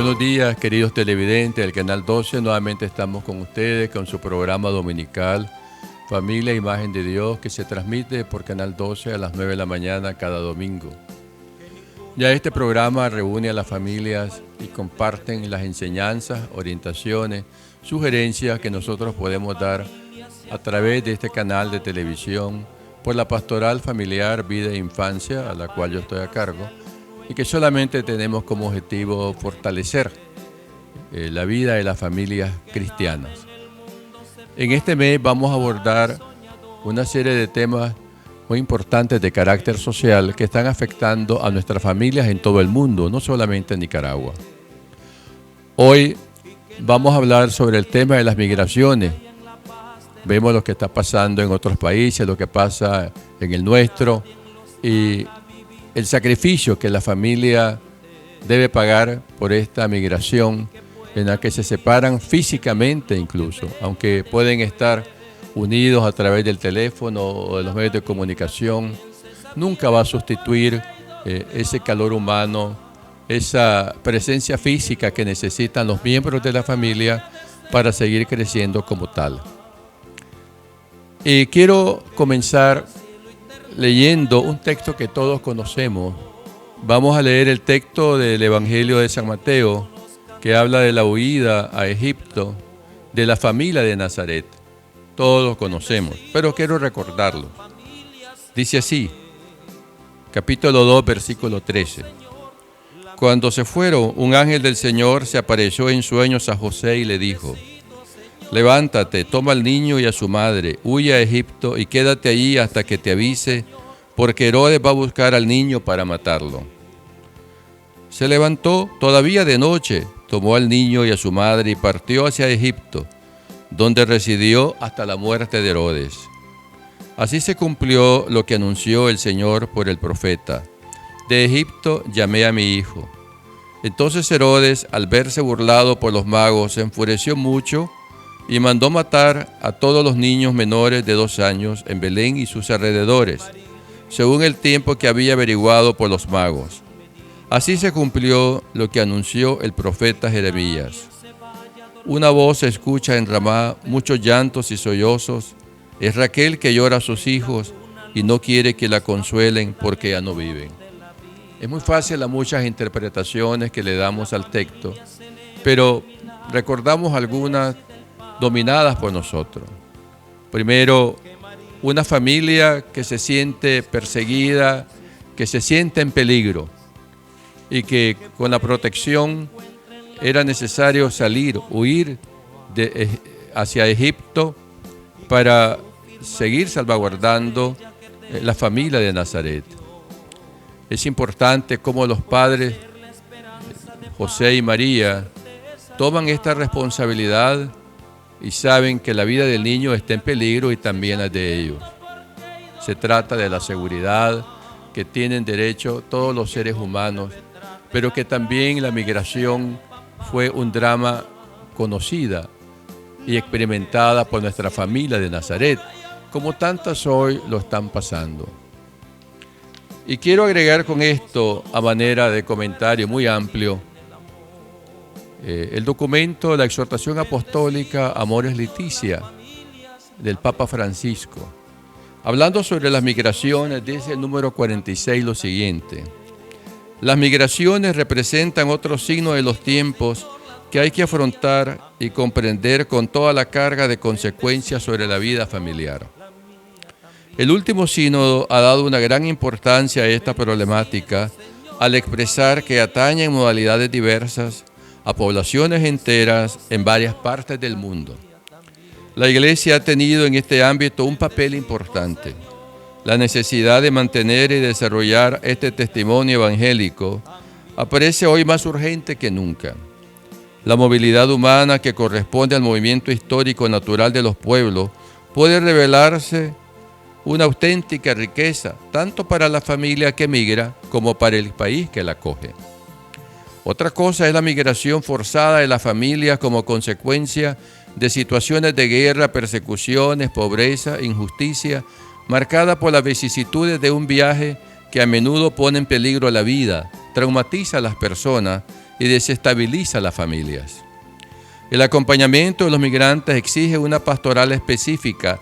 Buenos días, queridos televidentes del Canal 12. Nuevamente estamos con ustedes con su programa dominical Familia Imagen de Dios, que se transmite por Canal 12 a las 9 de la mañana cada domingo. Ya este programa reúne a las familias y comparten las enseñanzas, orientaciones, sugerencias que nosotros podemos dar a través de este canal de televisión por la Pastoral Familiar Vida e Infancia, a la cual yo estoy a cargo, y que solamente tenemos como objetivo fortalecer la vida de las familias cristianas. En este mes vamos a abordar una serie de temas muy importantes de carácter social que están afectando a nuestras familias en todo el mundo, no solamente en Nicaragua. Hoy vamos a hablar sobre el tema de las migraciones. Vemos lo que está pasando en otros países, lo que pasa en el nuestro y el sacrificio que la familia debe pagar por esta migración en la que se separan físicamente incluso, aunque pueden estar unidos a través del teléfono o de los medios de comunicación, nunca va a sustituir ese calor humano, esa presencia física que necesitan los miembros de la familia para seguir creciendo como tal. Y quiero comenzar leyendo un texto que todos conocemos. Vamos a leer el texto del Evangelio de San Mateo, que habla de la huida a Egipto de la familia de Nazaret. Todos lo conocemos, pero quiero recordarlo. Dice así, capítulo 2, versículo 13. Cuando se fueron, un ángel del Señor se apareció en sueños a José y le dijo: levántate, toma al niño y a su madre, huye a Egipto y quédate allí hasta que te avise, porque Herodes va a buscar al niño para matarlo. Se levantó todavía de noche, tomó al niño y a su madre y partió hacia Egipto, donde residió hasta la muerte de Herodes. Así se cumplió lo que anunció el Señor por el profeta: de Egipto llamé a mi hijo. Entonces Herodes, al verse burlado por los magos, se enfureció mucho y mandó matar a todos los niños menores de 2 años en Belén y sus alrededores, según el tiempo que había averiguado por los magos. Así se cumplió lo que anunció el profeta Jeremías. Una voz se escucha en Ramá, muchos llantos y sollozos. Es Raquel que llora a sus hijos y no quiere que la consuelen porque ya no viven. Es muy fácil las muchas interpretaciones que le damos al texto, pero recordamos algunas dominadas por nosotros. Primero, una familia que se siente perseguida, que se siente en peligro y que con la protección era necesario salir, huir hacia Egipto para seguir salvaguardando la familia de Nazaret. Es importante cómo los padres, José y María, toman esta responsabilidad y saben que la vida del niño está en peligro y también la de ellos. Se trata de la seguridad que tienen derecho todos los seres humanos, pero que también la migración fue un drama conocida y experimentada por nuestra familia de Nazaret, como tantas hoy lo están pasando. Y quiero agregar con esto, a manera de comentario muy amplio, el documento, la exhortación apostólica Amoris Laetitia del Papa Francisco. Hablando sobre las migraciones, dice el número 46 lo siguiente: las migraciones representan otro signo de los tiempos que hay que afrontar y comprender con toda la carga de consecuencias sobre la vida familiar. El último sínodo ha dado una gran importancia a esta problemática al expresar que atañe en modalidades diversas a poblaciones enteras en varias partes del mundo. La Iglesia ha tenido en este ámbito un papel importante. La necesidad de mantener y desarrollar este testimonio evangélico aparece hoy más urgente que nunca. La movilidad humana que corresponde al movimiento histórico natural de los pueblos puede revelarse una auténtica riqueza, tanto para la familia que migra como para el país que la acoge. Otra cosa es la migración forzada de las familias como consecuencia de situaciones de guerra, persecuciones, pobreza, injusticia, marcada por las vicisitudes de un viaje que a menudo pone en peligro la vida, traumatiza a las personas y desestabiliza las familias. El acompañamiento de los migrantes exige una pastoral específica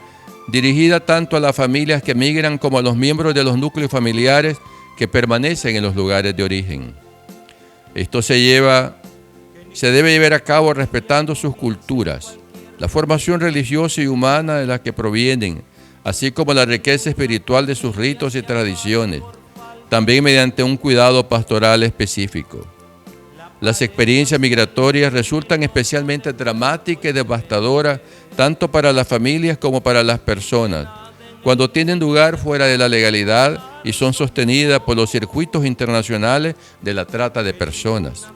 dirigida tanto a las familias que migran como a los miembros de los núcleos familiares que permanecen en los lugares de origen. Esto se debe llevar a cabo respetando sus culturas, la formación religiosa y humana de la que provienen, así como la riqueza espiritual de sus ritos y tradiciones, también mediante un cuidado pastoral específico. Las experiencias migratorias resultan especialmente dramáticas y devastadoras tanto para las familias como para las personas, cuando tienen lugar fuera de la legalidad y son sostenidas por los circuitos internacionales de la trata de personas.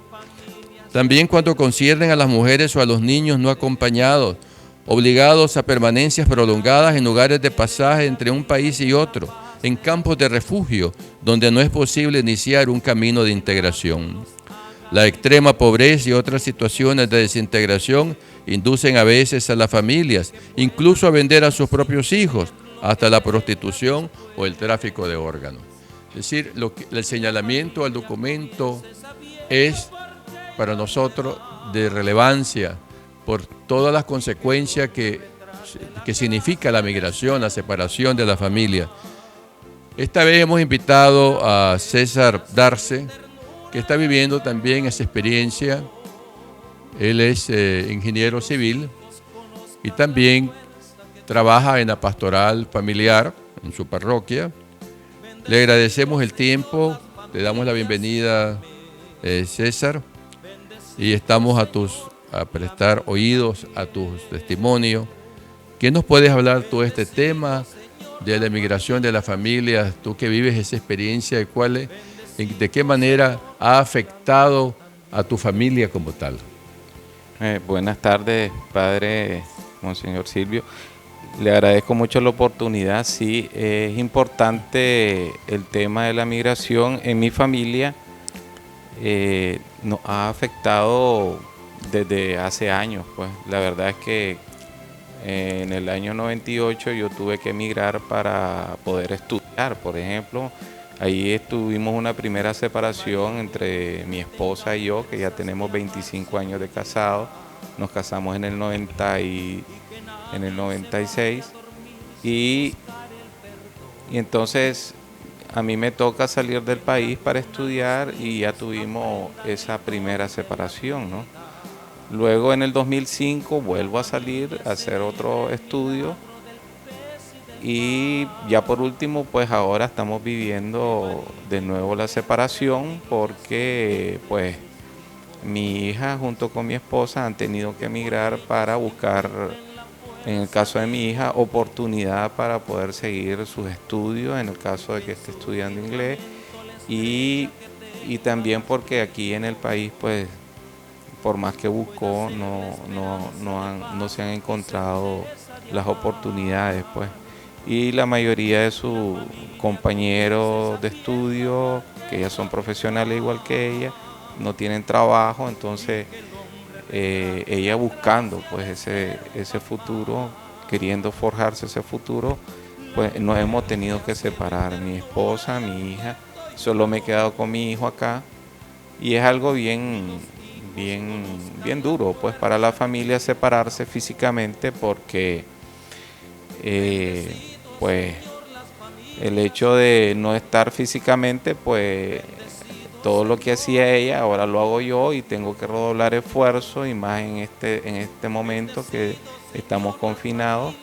También cuando conciernen a las mujeres o a los niños no acompañados, obligados a permanencias prolongadas en lugares de pasaje entre un país y otro, en campos de refugio, donde no es posible iniciar un camino de integración. La extrema pobreza y otras situaciones de desintegración inducen a veces a las familias, incluso a vender a sus propios hijos, hasta la prostitución o el tráfico de órganos. Es decir, el señalamiento al documento es para nosotros de relevancia por todas las consecuencias que significa la migración, la separación de la familia. Esta vez hemos invitado a César Darce, que está viviendo también esa experiencia. Él es ingeniero civil y también trabaja en la pastoral familiar en su parroquia. Le agradecemos el tiempo, le damos la bienvenida, César, y estamos a prestar oídos a tus testimonios. ¿Qué nos puedes hablar tú de este tema de la emigración de las familias? Tú que vives esa experiencia, ¿de qué manera ha afectado a tu familia como tal? Buenas tardes, padre Monseñor Silvio. Le agradezco mucho la oportunidad. Sí, es importante el tema de la migración. En mi familia nos ha afectado desde hace años. Pues la verdad es que en el año 98 yo tuve que emigrar para poder estudiar, por ejemplo. Ahí tuvimos una primera separación entre mi esposa y yo, que ya tenemos 25 años de casado. Nos casamos en el 96 y entonces a mí me toca salir del país para estudiar y ya tuvimos esa primera separación, ¿no? Luego en el 2005 vuelvo a salir a hacer otro estudio. Y ya por último, pues ahora estamos viviendo de nuevo la separación porque pues mi hija junto con mi esposa han tenido que emigrar para buscar, en el caso de mi hija, oportunidad para poder seguir sus estudios, en el caso de que esté estudiando inglés, y también porque aquí en el país pues por más que buscó no se han encontrado las oportunidades pues. Y la mayoría de sus compañeros de estudio, que ya son profesionales igual que ella, no tienen trabajo, entonces ella buscando pues ese futuro, queriendo forjarse ese futuro, pues nos hemos tenido que separar, mi esposa, mi hija. Solo me he quedado con mi hijo acá y es algo bien duro pues para la familia separarse físicamente porque pues el hecho de no estar físicamente, pues todo lo que hacía ella ahora lo hago yo y tengo que redoblar esfuerzo, y más en este momento que estamos confinados,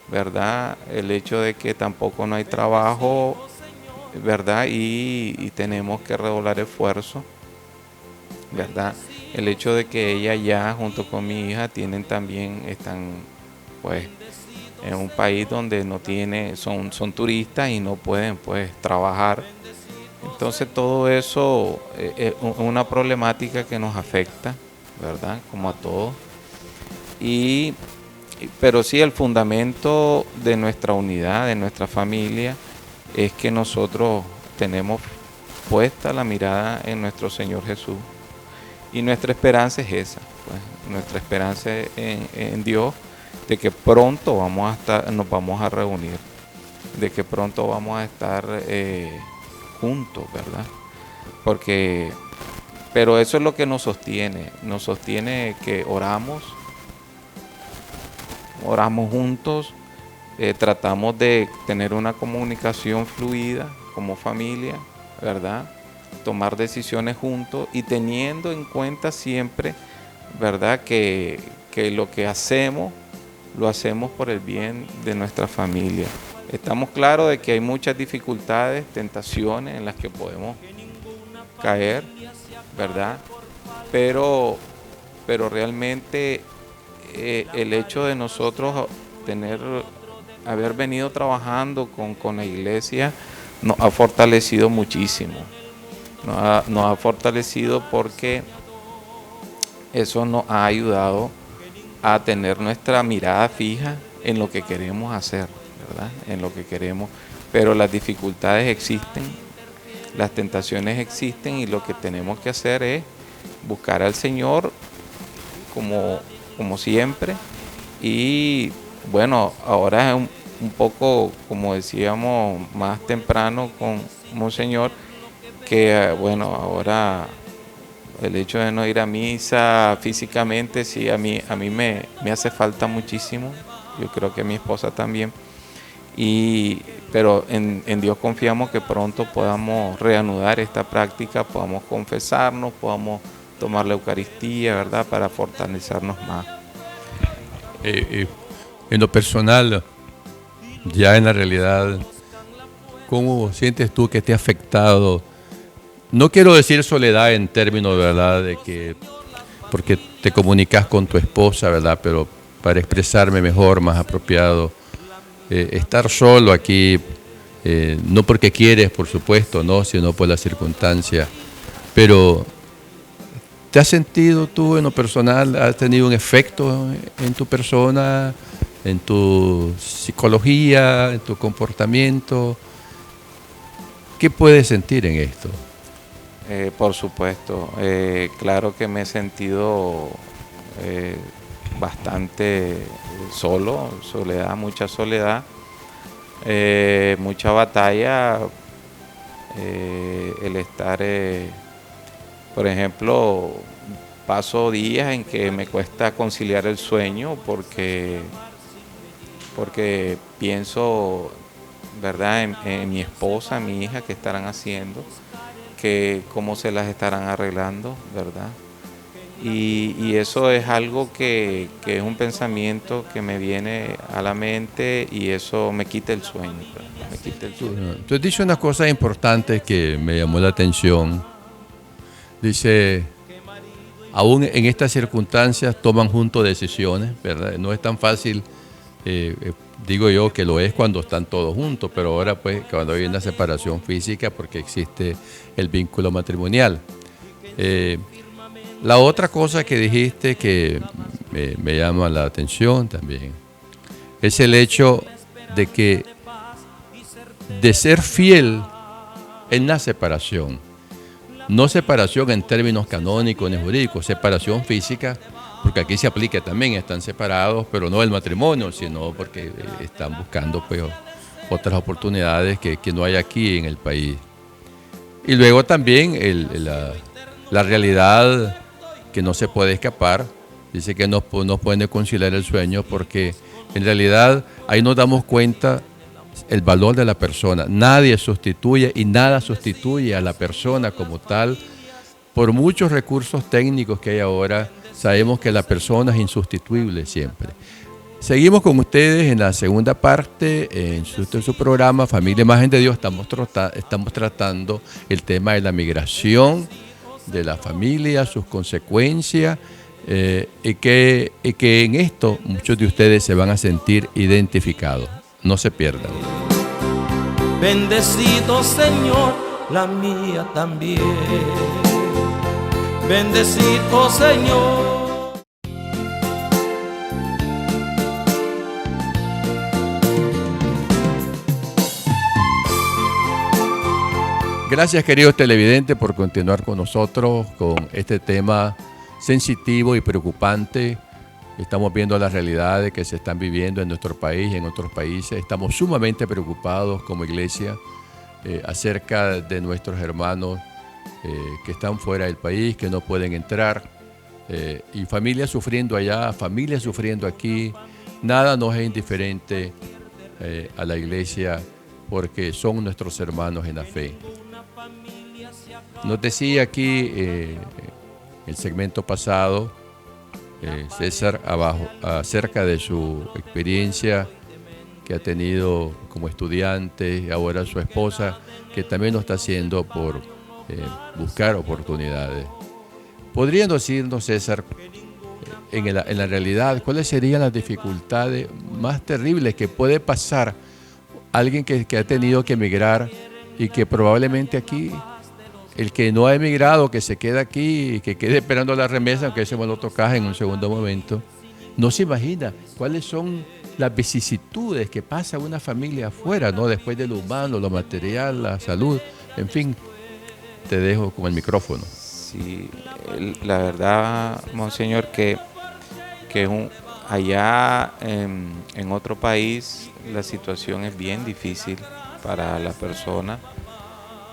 ¿verdad? El hecho de que tampoco no hay trabajo, ¿verdad? Y tenemos que redoblar esfuerzo, ¿verdad? El hecho de que ella ya junto con mi hija están pues en un país donde no son turistas y no pueden pues trabajar. Entonces todo eso es una problemática que nos afecta, ¿verdad? Como a todos. Pero sí, el fundamento de nuestra unidad, de nuestra familia, es que nosotros tenemos puesta la mirada en nuestro Señor Jesús. Y nuestra esperanza es esa, pues, nuestra esperanza en Dios, de que pronto nos vamos a reunir, de que pronto vamos a estar juntos, ¿verdad? Porque Pero eso es lo que nos sostiene que oramos juntos, tratamos de tener una comunicación fluida como familia, ¿verdad? Tomar decisiones juntos y teniendo en cuenta siempre, ¿verdad? Que lo que hacemos, lo hacemos por el bien de nuestra familia. Estamos claros de que hay muchas dificultades, tentaciones en las que podemos caer, ¿verdad? Pero realmente el hecho de nosotros haber venido trabajando con la iglesia nos ha fortalecido muchísimo. Nos ha fortalecido porque eso nos ha ayudado a tener nuestra mirada fija en lo que queremos hacer, ¿verdad? En lo que queremos. Pero las dificultades existen, las tentaciones existen y lo que tenemos que hacer es buscar al Señor como siempre. Y bueno, ahora es un poco, como decíamos más temprano con Monseñor, que bueno, ahora el hecho de no ir a misa físicamente, sí, a mí me hace falta muchísimo. Yo creo que a mi esposa también. Pero en Dios confiamos que pronto podamos reanudar esta práctica, podamos confesarnos, podamos tomar la Eucaristía, ¿verdad? Para fortalecernos más. En lo personal, ya en la realidad, ¿cómo sientes tú que te ha afectado? No quiero decir soledad en términos, ¿verdad?, de que porque te comunicas con tu esposa, ¿verdad?, pero para expresarme mejor, más apropiado, estar solo aquí, no porque quieres, por supuesto, no, sino por las circunstancias. Pero ¿te has sentido tú en lo personal, has tenido un efecto en tu persona, en tu psicología, en tu comportamiento? ¿Qué puedes sentir en esto? Por supuesto, claro que me he sentido bastante solo, mucha soledad, mucha batalla, el estar, por ejemplo, paso días en que me cuesta conciliar el sueño porque pienso, ¿verdad?, en mi esposa, mi hija, qué estarán haciendo, cómo se las estarán arreglando, ¿verdad? Y eso es algo que es un pensamiento que me viene a la mente y eso me quita el sueño, ¿verdad? Me quita el sueño. Tú has dicho una cosa importante que me llamó la atención. Dice, aún en estas circunstancias toman juntos decisiones, ¿verdad? No es tan fácil, digo yo que lo es cuando están todos juntos, pero ahora pues cuando hay una separación física porque existe el vínculo matrimonial. La otra cosa que dijiste que me llama la atención también es el hecho de ser fiel en la separación. No separación en términos canónicos ni jurídicos, separación física, porque aquí se aplica también, están separados, pero no el matrimonio, sino porque están buscando pues, otras oportunidades que no hay aquí en el país. Y luego también la realidad que no se puede escapar, dice que no puede conciliar el sueño porque en realidad ahí nos damos cuenta el valor de la persona. Nadie sustituye y nada sustituye a la persona como tal. Por muchos recursos técnicos que hay ahora, sabemos que la persona es insustituible siempre. Seguimos con ustedes en la segunda parte, en su programa Familia Imagen de Dios. Estamos tratando el tema de la migración, de la familia, sus consecuencias, y que en esto muchos de ustedes se van a sentir identificados. No se pierdan. Bendecido Señor, la mía también. Bendecido Señor. Gracias, queridos televidentes, por continuar con nosotros con este tema sensitivo y preocupante. Estamos viendo las realidades que se están viviendo en nuestro país y en otros países. Estamos sumamente preocupados como iglesia acerca de nuestros hermanos que están fuera del país, que no pueden entrar, y familias sufriendo allá, familias sufriendo aquí. Nada nos es indiferente a la iglesia porque son nuestros hermanos en la fe. Nos decía aquí el segmento pasado, César, acerca de su experiencia que ha tenido como estudiante, ahora su esposa, que también lo está haciendo por buscar oportunidades. ¿Podrían decirnos, César, en la realidad, cuáles serían las dificultades más terribles que puede pasar alguien que ha tenido que emigrar y que probablemente aquí, el que no ha emigrado, que se queda aquí y que quede esperando la remesa, aunque ese me lo tocas en un segundo momento, no se imagina cuáles son las vicisitudes que pasa una familia afuera, ¿no? Después de lo humano, lo material, la salud, en fin, te dejo con el micrófono. Sí, la verdad, monseñor, que allá en otro país la situación es bien difícil para la persona,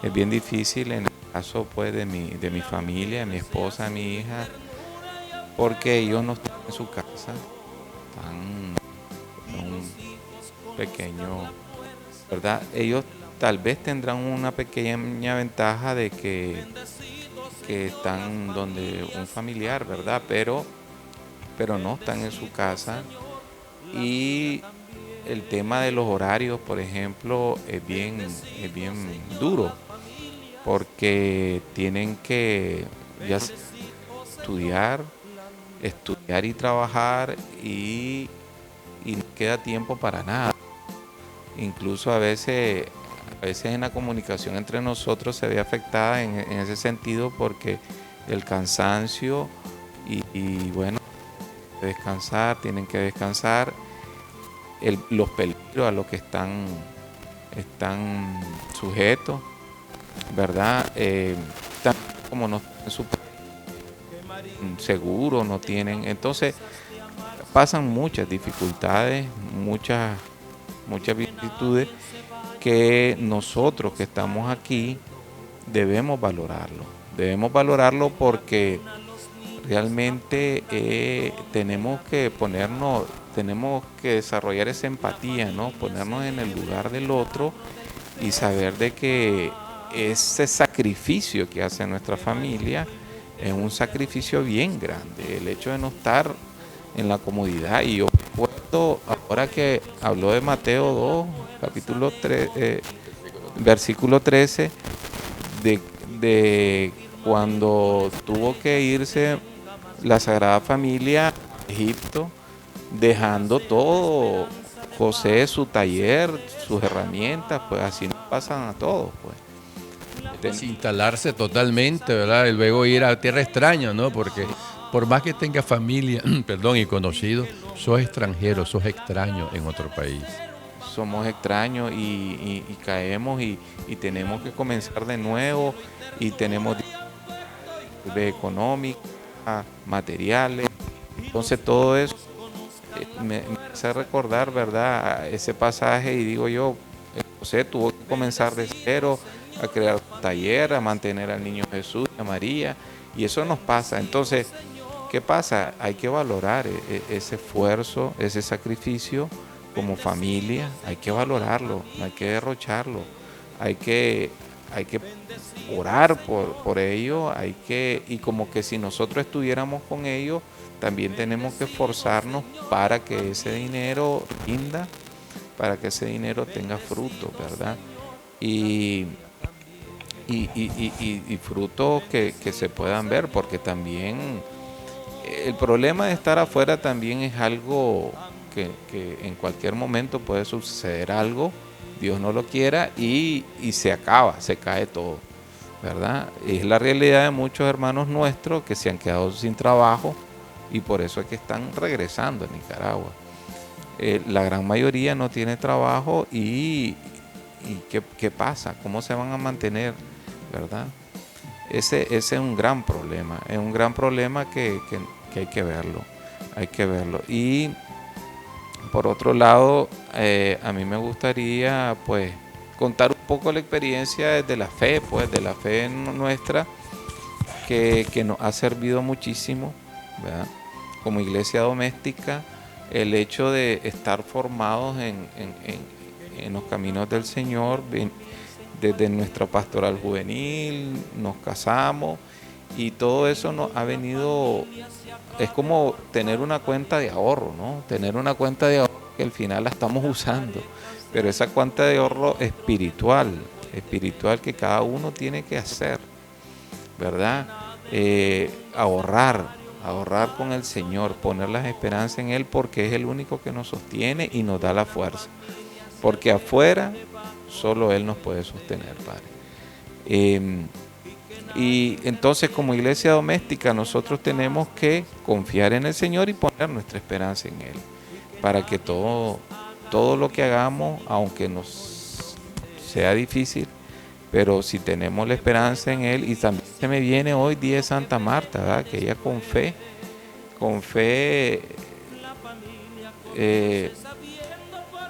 es bien difícil en el caso pues de mi familia, de mi esposa, de mi hija, porque ellos no están en su casa, están en un pequeño, ¿verdad? Ellos tal vez tendrán una pequeña ventaja de que están donde un familiar, ¿verdad? Pero no están en su casa, y el tema de los horarios, por ejemplo, es bien duro, porque tienen que ya estudiar y trabajar, y no queda tiempo para nada. Incluso a veces en la comunicación entre nosotros se ve afectada en ese sentido, porque el cansancio y bueno, tienen que descansar, los peligros a los que están sujetos, ¿verdad? Como no tienen su seguro, no tienen, entonces pasan muchas dificultades, muchas vicisitudes que nosotros que estamos aquí debemos valorarlo porque realmente tenemos que desarrollar esa empatía, ¿no? Ponernos en el lugar del otro y saber de que ese sacrificio que hace nuestra familia es un sacrificio bien grande, el hecho de no estar en la comodidad. Y yo recuerdo, ahora que habló de Mateo 2, capítulo 3, versículo 13, de cuando tuvo que irse la Sagrada Familia a Egipto, dejando todo, José, su taller, sus herramientas, pues así nos pasan a todos, pues. Desinstalarse totalmente, ¿verdad? Y luego ir a tierra extraña, ¿no? Porque por más que tenga familia, perdón, y conocidos, sos extranjero, sos extraño en otro país. Somos extraños y caemos y tenemos que comenzar de nuevo, y tenemos económicas, materiales. Entonces todo eso me hace recordar, ¿verdad?, ese pasaje, y digo yo, José tuvo que comenzar de cero, a crear un taller, a mantener al niño Jesús y a María, y eso nos pasa. Entonces, ¿qué pasa? Hay que valorar ese esfuerzo, ese sacrificio como familia, hay que valorarlo, no hay que derrocharlo, hay que orar por ello, y como que si nosotros estuviéramos con ellos, también tenemos que esforzarnos para que ese dinero rinda, para que ese dinero tenga fruto, ¿verdad? Y frutos que se puedan ver, porque también el problema de estar afuera también es algo que en cualquier momento puede suceder algo, Dios no lo quiera, y se acaba, se cae todo, ¿verdad? Es la realidad de muchos hermanos nuestros que se han quedado sin trabajo, y por eso es que están regresando a Nicaragua. La gran mayoría no tiene trabajo, y ¿qué pasa? ¿Cómo se van a mantener? ¿Verdad? Ese es un gran problema, que hay que verlo. Y por otro lado, a mí me gustaría pues contar un poco la experiencia desde la fe, pues de la fe nuestra, que nos ha servido muchísimo, ¿verdad? Como iglesia doméstica, el hecho de estar formados en los caminos del Señor, desde nuestra pastoral juvenil, nos casamos y todo eso nos ha venido, es como tener una cuenta de ahorro, ¿no? Tener una cuenta de ahorro que al final la estamos usando, pero esa cuenta de ahorro espiritual que cada uno tiene que hacer, ¿verdad? Ahorrar con el Señor, poner las esperanzas en Él, porque es el único que nos sostiene y nos da la fuerza, porque afuera solo Él nos puede sostener, Padre. Y entonces, como iglesia doméstica, nosotros tenemos que confiar en el Señor y poner nuestra esperanza en Él, para que todo lo que hagamos, aunque nos sea difícil, pero si tenemos la esperanza en Él. Y también se me viene hoy día de Santa Marta, ¿verdad? Que ella con fe,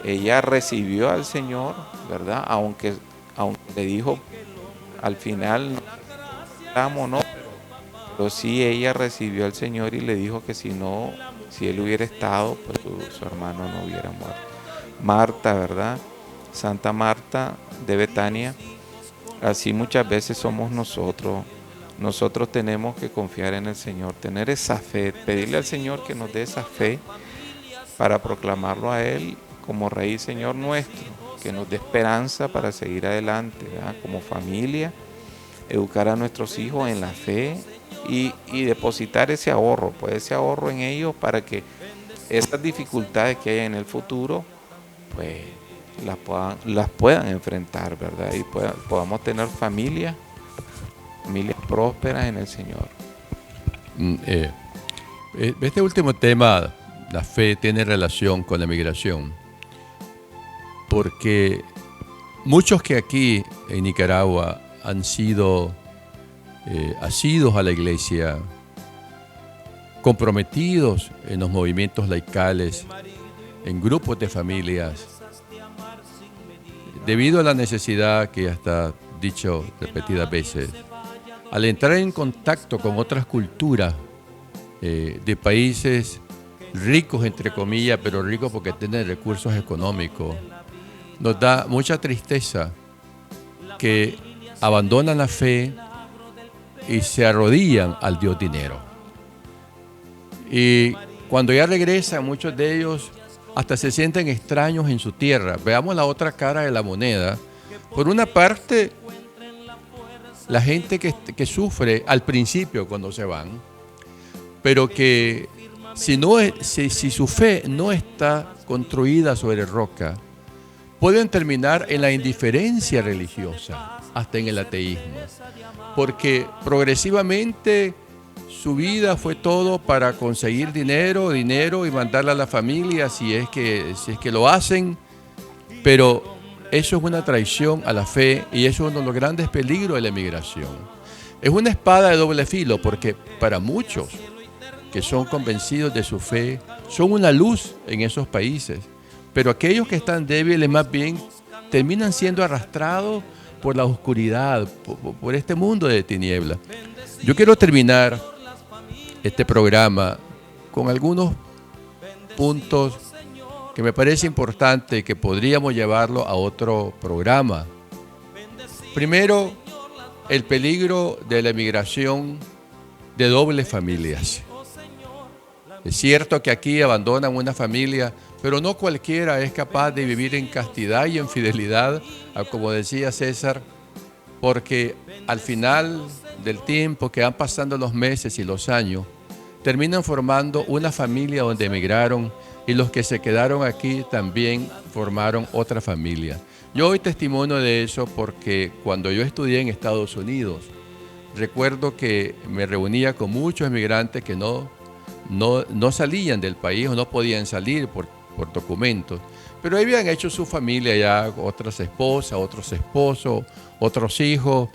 ella recibió al Señor, ¿verdad? Aunque le dijo al final, no, pero sí ella recibió al Señor y le dijo que si Él hubiera estado, pues su hermano no hubiera muerto. Marta, ¿verdad? Santa Marta de Betania. Así muchas veces somos nosotros. Nosotros tenemos que confiar en el Señor, tener esa fe, pedirle al Señor que nos dé esa fe para proclamarlo a Él como Rey y Señor nuestro, que nos dé esperanza para seguir adelante, ¿verdad? Como familia, educar a nuestros hijos en la fe y depositar ese ahorro, pues ese ahorro en ellos, para que esas dificultades que haya en el futuro, pues las puedan enfrentar, ¿verdad? Y podamos tener familias prósperas en el Señor. Este último tema, la fe, tiene relación con la migración, porque muchos que aquí en Nicaragua han sido asidos a la iglesia, comprometidos en los movimientos laicales, en grupos de familias, debido a la necesidad que ya está dicho repetidas veces, al entrar en contacto con otras culturas de países ricos, entre comillas, pero ricos porque tienen recursos económicos, nos da mucha tristeza que abandonan la fe y se arrodillan al Dios dinero. Y cuando ya regresan, muchos de ellos hasta se sienten extraños en su tierra. Veamos la otra cara de la moneda. Por una parte, la gente que sufre al principio cuando se van, pero que si su fe no está construida sobre roca, pueden terminar en la indiferencia religiosa, hasta en el ateísmo, porque progresivamente su vida fue todo para conseguir dinero y mandarle a la familia si es que lo hacen, pero eso es una traición a la fe y eso es uno de los grandes peligros de la emigración. Es una espada de doble filo, porque para muchos que son convencidos de su fe son una luz en esos países, pero aquellos que están débiles más bien terminan siendo arrastrados por la oscuridad, por este mundo de tinieblas. Yo quiero terminar este programa con algunos puntos que me parece importante que podríamos llevarlo a otro programa. Primero, el peligro de la emigración de dobles familias. Es cierto que aquí abandonan una familia, pero no cualquiera es capaz de vivir en castidad y en fidelidad, como decía César, porque al final del tiempo que van pasando los meses y los años, terminan formando una familia donde emigraron, y los que se quedaron aquí también formaron otra familia. Yo doy testimonio de eso porque cuando yo estudié en Estados Unidos, recuerdo que me reunía con muchos emigrantes que no salían del país o no podían salir por documentos, pero habían hecho su familia ya, otras esposas, otros esposos, otros hijos,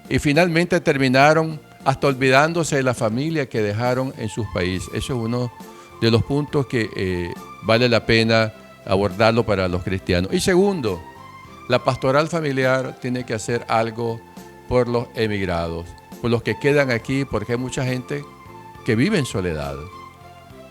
y finalmente terminaron hasta olvidándose de la familia que dejaron en sus países. Eso es uno de los puntos que vale la pena abordarlo para los cristianos. Y segundo, La pastoral familiar tiene que hacer algo por los emigrados, por los que quedan aquí, porque hay mucha gente que vive en soledad.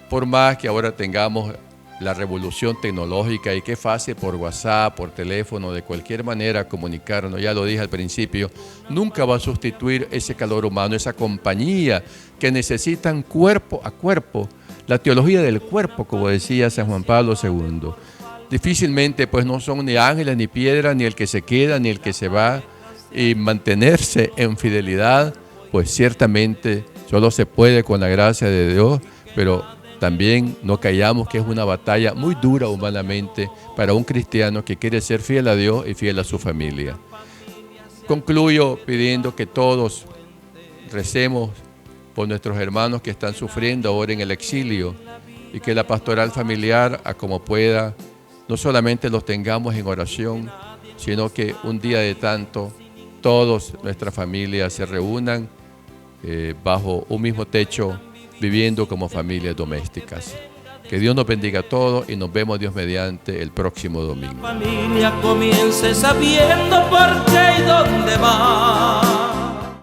Por más que ahora tengamos la revolución tecnológica y qué fácil por WhatsApp, por teléfono, de cualquier manera comunicarnos, ya lo dije al principio, nunca va a sustituir ese calor humano, esa compañía que necesitan cuerpo a cuerpo, la teología del cuerpo, como decía San Juan Pablo II. Difícilmente pues no son ni ángeles ni piedras, ni el que se queda, ni el que se va, y mantenerse en fidelidad, pues ciertamente solo se puede con la gracia de Dios, pero también no callamos que es una batalla muy dura humanamente para un cristiano que quiere ser fiel a Dios y fiel a su familia. Concluyo pidiendo que todos recemos por nuestros hermanos que están sufriendo ahora en el exilio y que la pastoral familiar, a como pueda, no solamente los tengamos en oración, sino que un día de tanto todos nuestras familias se reúnan bajo un mismo techo, viviendo como familias domésticas. Que Dios nos bendiga a todos y nos vemos, Dios mediante, el próximo domingo. La familia comience sabiendo por qué y dónde va.